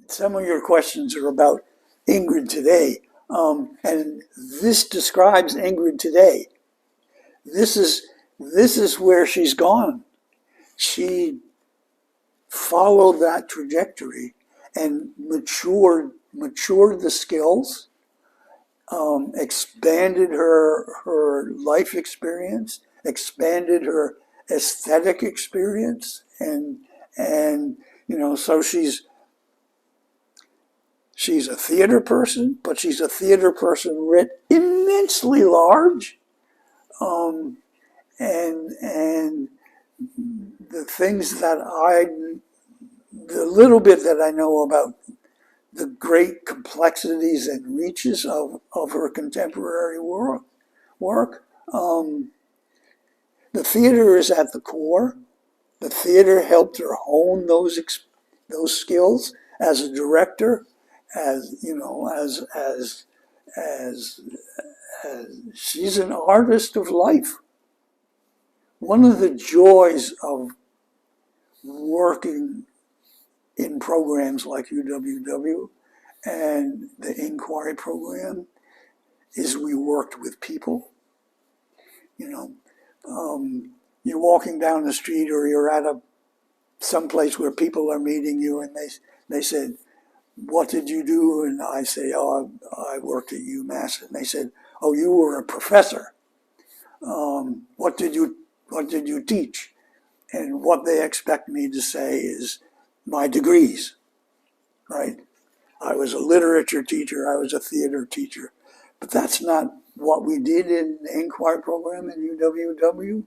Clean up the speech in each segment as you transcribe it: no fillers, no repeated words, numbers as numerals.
some of your questions are about Ingrid today. And this describes Ingrid today. This is where she's gone. She followed that trajectory and matured the skills, expanded her life experience, expanded her aesthetic experience, and so she's a theater person, but she's a theater person writ immensely large, and the little bit that I know about the great complexities and reaches of her contemporary work. The theater is at the core. The theater helped her hone those skills as a director, as she's an artist of life. One of the joys of working in programs like UWW and the inquiry program is we worked with people. You're walking down the street or you're at someplace where people are meeting you, and they said, "What did you do?" And I say, "Oh, I worked at UMass." And they said, "Oh, you were a professor. What did you teach?" And what they expect me to say is my degrees, right? I was a literature teacher, I was a theater teacher, but that's not what we did in the inquiry program in UWW.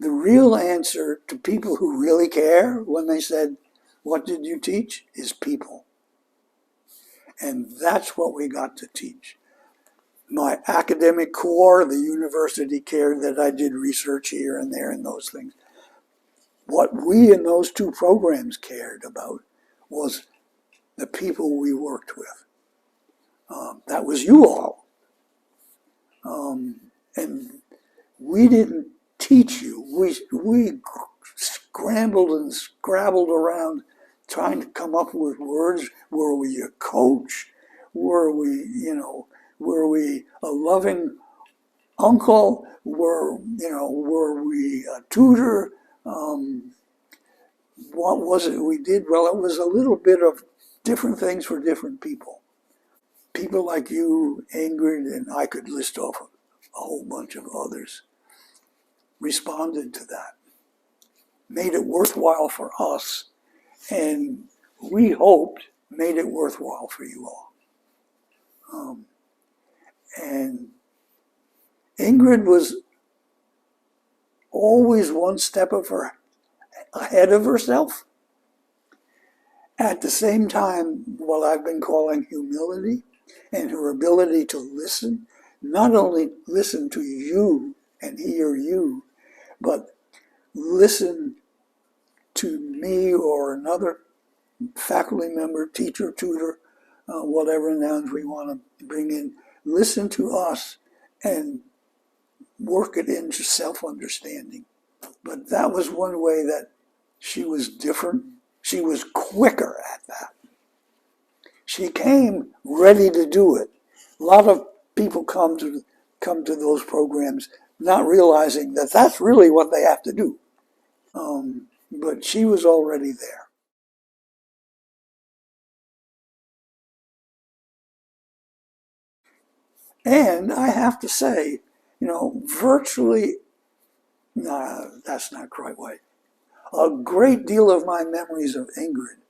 The real answer to people who really care when they said, "What did you teach?" is people. And that's what we got to teach. My academic core, the university cared that I did research here and there and those things. What we in those two programs cared about was the people we worked with. That was you all. And we didn't teach you. We scrambled and scrabbled around trying to come up with words. Were we a coach? Were we a loving uncle? Were we a tutor? What was it we did? Well, it was a little bit of different things for different people. People like you, Ingrid, and I could list off a whole bunch of others, responded to that, made it worthwhile for us, and we hoped made it worthwhile for you all. And Ingrid was always one step ahead of herself. At the same time, what I've been calling humility and her ability to listen, not only listen to you and hear you, but listen to me or another faculty member, teacher, tutor, whatever nouns we want to bring in, listen to us and work it into self-understanding. But that was one way that she was different. She was quicker at that. She came ready to do it. A lot of people come to those programs not realizing that that's really what they have to do. But she was already there. And I have to say, virtually, that's not quite right. A great deal of my memories of Ingrid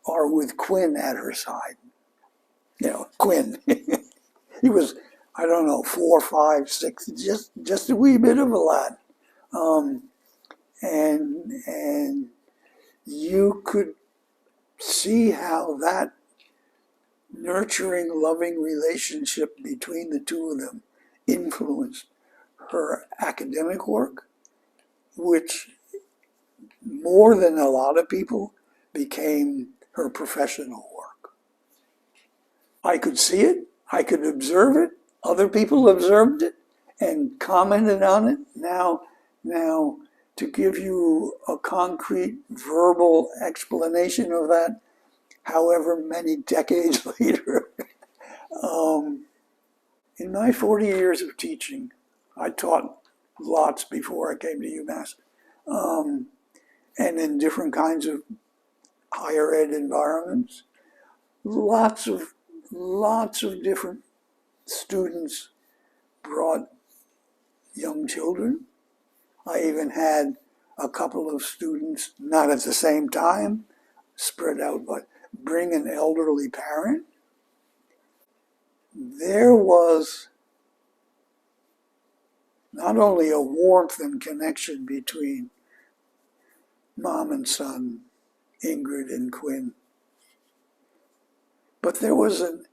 are with Quinn at her side. Quinn. He was, I don't know, 4, 5, 6, just a wee bit of a lad. And you could see how that nurturing, loving relationship between the two of them influenced her academic work, which more than a lot of people became her professional work. I could see it, I could observe it, other people observed it and commented on it. Now, to give you a concrete verbal explanation of that, however many decades later. In my 40 years of teaching, I taught lots before I came to UMass, and in different kinds of higher ed environments. Lots of different students brought young children. I even had a couple of students, not at the same time, spread out, but bring an elderly parent. There was not only a warmth and connection between mom and son, Ingrid and Quinn, but there was an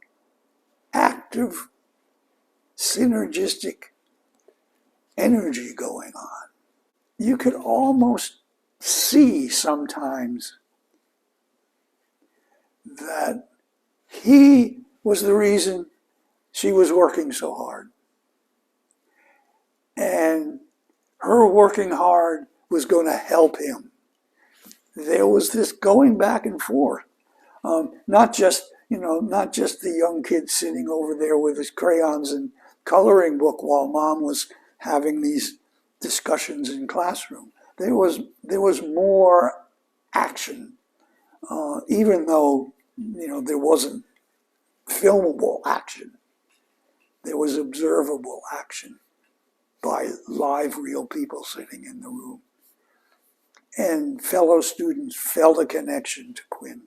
active, synergistic energy going on. You could almost see sometimes that he was the reason she was working so hard. And her working hard was going to help him. There was this going back and forth. Not just the young kid sitting over there with his crayons and coloring book while mom was having these discussions in classroom. There was more action, even though there wasn't filmable action. There was observable action by live, real people sitting in the room. And fellow students felt a connection to Quinn.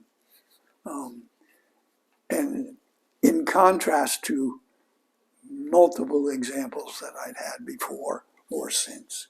And in contrast to multiple examples that I'd had before or since.